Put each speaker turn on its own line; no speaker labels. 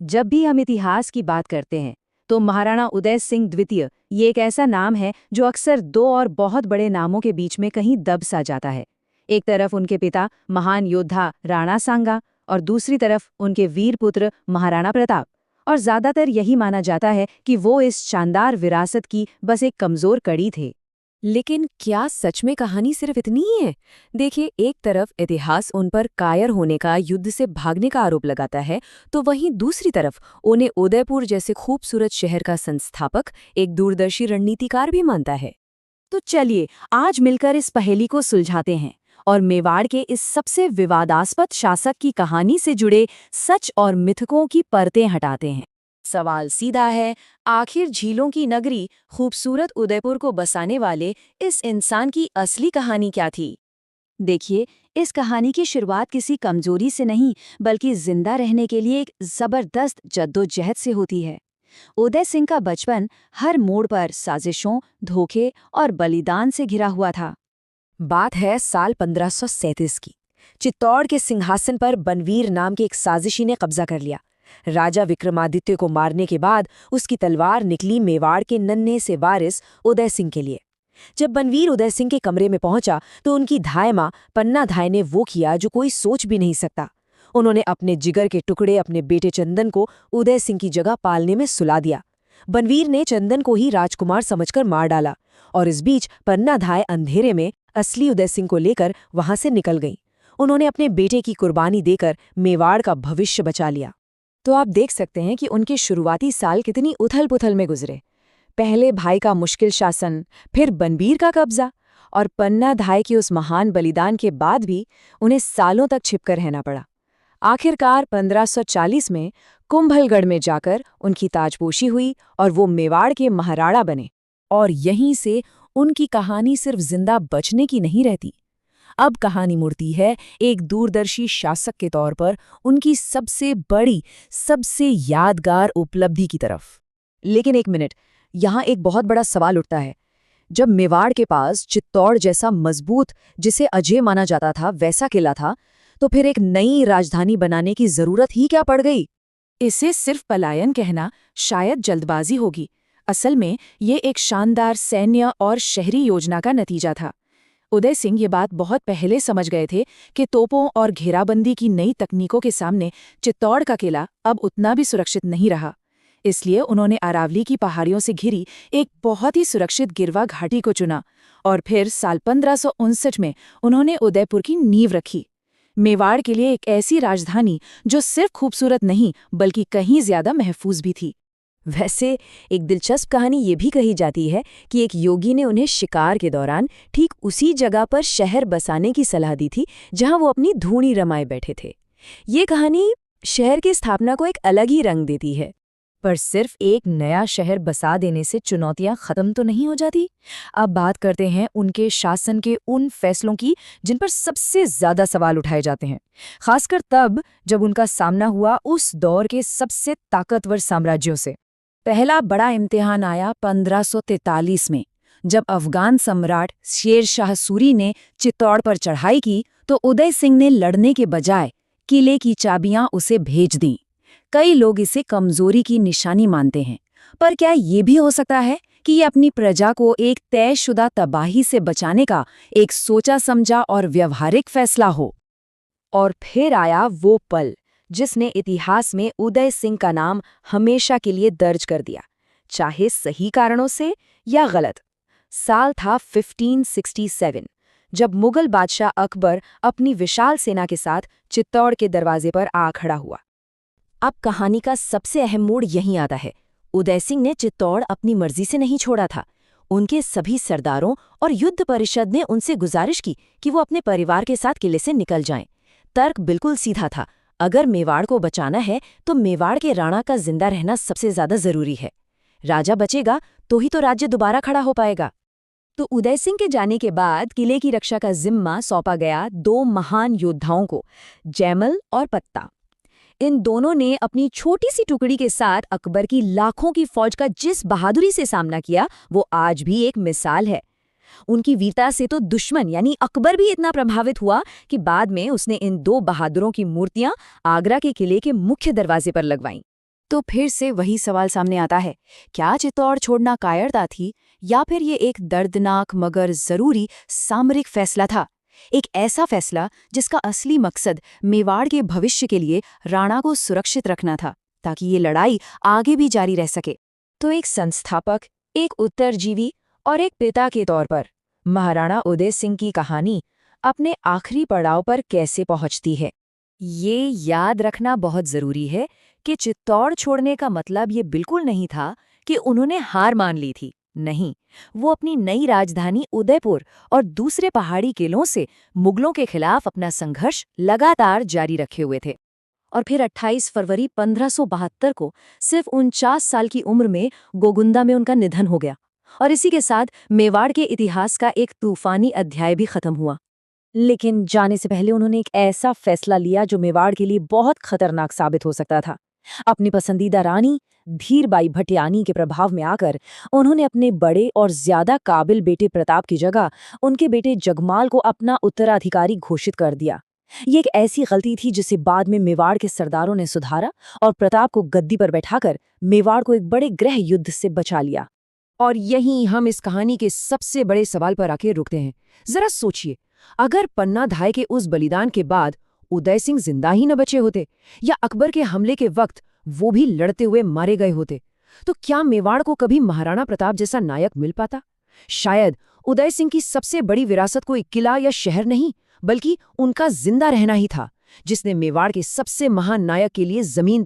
जब भी हम इतिहास की बात करते हैं तो महाराणा उदय सिंह द्वितीय ये एक ऐसा नाम है जो अक्सर दो और बहुत बड़े नामों के बीच में कहीं दब सा जाता है। एक तरफ उनके पिता महान योद्धा राणा सांगा और दूसरी तरफ उनके वीर पुत्र महाराणा प्रताप। और ज्यादातर यही माना जाता है कि वो इस शानदार विरासत की बस एक कमजोर कड़ी थे।
लेकिन क्या सच में कहानी सिर्फ इतनी ही है? देखिए, एक तरफ इतिहास उन पर कायर होने का, युद्ध से भागने का आरोप लगाता है, तो वहीं दूसरी तरफ उन्हें उदयपुर जैसे खूबसूरत शहर का संस्थापक, एक दूरदर्शी रणनीतिकार भी मानता है।
तो चलिए आज मिलकर इस पहेली को सुलझाते हैं और मेवाड़ के इस सबसे विवादास्पद शासक की कहानी से जुड़े सच और मिथकों की परतें हटाते हैं। सवाल सीधा है, आखिर झीलों की नगरी खूबसूरत उदयपुर को बसाने वाले इस इंसान की असली कहानी क्या थी? देखिए, इस कहानी की शुरुआत किसी कमजोरी से नहीं बल्कि जिंदा रहने के लिए एक जबरदस्त जद्दोजहद से होती है। उदय सिंह का बचपन हर मोड़ पर साजिशों, धोखे और बलिदान से घिरा हुआ था।
बात है साल 1537 की। चित्तौड़ के सिंहासन पर बनवीर नाम के एक साजिशी ने कब्जा कर लिया। राजा विक्रमादित्य को मारने के बाद उसकी तलवार निकली मेवाड़ के नन्हे से वारिस उदय सिंह के लिए। जब बनवीर उदय सिंह के कमरे में पहुंचा तो उनकी धाय मां पन्ना धाय ने वो किया जो कोई सोच भी नहीं सकता। उन्होंने अपने जिगर के टुकड़े अपने बेटे चंदन को उदय सिंह की जगह पालने में सुला दिया। बनवीर ने चंदन को ही राजकुमार समझकर मार डाला और इस बीच पन्ना धाय अंधेरे में असली उदय सिंह को लेकर वहां से निकल गई। उन्होंने अपने बेटे की कुर्बानी देकर मेवाड़ का भविष्य बचा लिया। तो आप देख सकते हैं कि उनके शुरुआती साल कितनी उथल-पुथल में गुजरे। पहले भाई का मुश्किल शासन, फिर बनवीर का कब्जा और पन्ना धाय के उस महान बलिदान के बाद भी उन्हें सालों तक छिपकर रहना पड़ा। आखिरकार 1540 में कुंभलगढ़ में जाकर उनकी ताजपोशी हुई और वो मेवाड़ के महाराणा बने। और यहीं से उनकी कहानी सिर्फ जिंदा बचने की नहीं रहती। अब कहानी मुड़ती है एक दूरदर्शी शासक के तौर पर उनकी सबसे बड़ी, सबसे यादगार उपलब्धि की तरफ।
लेकिन एक मिनट, यहाँ एक बहुत बड़ा सवाल उठता है। जब मेवाड़ के पास चित्तौड़ जैसा मजबूत, जिसे अजय माना जाता था, वैसा किला था, तो फिर एक नई राजधानी बनाने की जरूरत ही क्या पड़ गई?
इसे सिर्फ पलायन कहना शायद जल्दबाजी होगी। असल में ये एक शानदार सैन्य और शहरी योजना का नतीजा था। उदय सिंह ये बात बहुत पहले समझ गए थे कि तोपों और घेराबंदी की नई तकनीकों के सामने चित्तौड़ का किला अब उतना भी सुरक्षित नहीं रहा। इसलिए उन्होंने अरावली की पहाड़ियों से घिरी एक बहुत ही सुरक्षित गिरवा घाटी को चुना और फिर साल 1559 में उन्होंने उदयपुर की नींव रखी। मेवाड़ के लिए एक ऐसी राजधानी जो सिर्फ खूबसूरत नहीं बल्कि कहीं ज्यादा महफूज भी थी।
वैसे एक दिलचस्प कहानी ये भी कही जाती है कि एक योगी ने उन्हें शिकार के दौरान ठीक उसी जगह पर शहर बसाने की सलाह दी थी जहां वो अपनी धूणी रमाए बैठे थे। ये कहानी शहर की स्थापना को एक अलग ही रंग देती है। पर सिर्फ एक नया शहर बसा देने से चुनौतियां खत्म तो नहीं हो जाती। अब बात करते हैं उनके शासन के उन फैसलों की जिन पर सबसे ज्यादा सवाल उठाए जाते हैं, खासकर तब जब उनका सामना हुआ उस दौर के सबसे ताकतवर साम्राज्यों से। पहला बड़ा इम्तिहान आया 1543 में, जब अफगान सम्राट शेर शाह सूरी ने चित्तौड़ पर चढ़ाई की तो उदय सिंह ने लड़ने के बजाय किले की चाबियां उसे भेज दीं। कई लोग इसे कमजोरी की निशानी मानते हैं, पर क्या ये भी हो सकता है कि ये अपनी प्रजा को एक तयशुदा तबाही से बचाने का एक सोचा समझा और व्यवहारिक फैसला हो? और फिर आया वो पल जिसने इतिहास में उदय सिंह का नाम हमेशा के लिए दर्ज कर दिया, चाहे सही कारणों से या गलत। साल था 1567, जब मुगल बादशाह अकबर अपनी विशाल सेना के साथ चित्तौड़ के दरवाजे पर आ खड़ा हुआ। अब कहानी का सबसे अहम मोड़ यहीं आता है। उदय सिंह ने चित्तौड़ अपनी मर्जी से नहीं छोड़ा था। उनके सभी सरदारों और युद्ध परिषद ने उनसे गुजारिश की कि वो अपने परिवार के साथ किले से निकल जाएं। तर्क बिल्कुल सीधा था, अगर मेवाड़ को बचाना है तो मेवाड़ के राणा का जिंदा रहना सबसे ज्यादा जरूरी है। राजा बचेगा तो ही तो राज्य दोबारा खड़ा हो पाएगा। तो उदय सिंह के जाने के बाद किले की रक्षा का जिम्मा सौंपा गया दो महान योद्धाओं को, जैमल और पत्ता। इन दोनों ने अपनी छोटी सी टुकड़ी के साथ अकबर की लाखों की फौज का जिस बहादुरी से सामना किया वो आज भी एक मिसाल है। उनकी वीरता से तो दुश्मन यानी अकबर भी इतना प्रभावित हुआ कि बाद में उसने इन दो बहादुरों की मूर्तियां आगरा के किले के मुख्य दरवाजे पर लगवाईं। तो फिर से वही सवाल सामने आता है, क्या चित्तौड़ छोड़ना कायरता थी या फिर ये एक दर्दनाक मगर जरूरी सामरिक फैसला था? एक ऐसा फैसला जिसका असली मकसद मेवाड़ के भविष्य के लिए राणा को सुरक्षित रखना था, ताकि ये लड़ाई आगे भी जारी रह सके।
तो एक संस्थापक, एक उत्तरजीवी और एक पिता के तौर पर महाराणा उदय सिंह की कहानी अपने आखिरी पड़ाव पर कैसे पहुंचती है?
ये याद रखना बहुत जरूरी है कि चित्तौड़ छोड़ने का मतलब ये बिल्कुल नहीं था कि उन्होंने हार मान ली थी। नहीं, वो अपनी नई राजधानी उदयपुर और दूसरे पहाड़ी किलों से मुगलों के खिलाफ अपना संघर्ष लगातार जारी रखे हुए थे। और फिर 28 फरवरी 1572 को सिर्फ 49 साल की उम्र में गोगुंदा में उनका निधन हो गया, और इसी के साथ मेवाड़ के इतिहास का एक तूफानी अध्याय भी खत्म हुआ।
लेकिन जाने से पहले उन्होंने एक ऐसा फैसला लिया जो मेवाड़ के लिए बहुत खतरनाक साबित हो सकता था। अपनी पसंदीदा रानी धीरबाई भटियानी के प्रभाव में आकर उन्होंने अपने बड़े और ज्यादा काबिल बेटे प्रताप की जगह उनके बेटे जगमाल को अपना उत्तराधिकारी घोषित कर दिया। ये एक ऐसी गलती थी जिसे बाद में मेवाड़ के सरदारों ने सुधारा और प्रताप को गद्दी पर बैठाकर मेवाड़ को एक बड़े गृह युद्ध से बचा लिया।
और यहीं हम इस कहानी के सबसे बड़े सवाल पर आके रुकते हैं। जरा सोचिए, अगर पन्ना धाय के उस बलिदान के बाद उदय सिंह जिंदा ही न बचे होते, या अकबर के हमले के वक्त वो भी लड़ते हुए मारे गए होते, तो क्या मेवाड़ को कभी महाराणा प्रताप जैसा नायक मिल पाता? शायद उदय सिंह की सबसे बड़ी विरासत कोई किला या शहर नहीं, बल्कि उनका जिंदा रहना ही था, जिसने मेवाड़ के सबसे महान नायक के लिए जमीन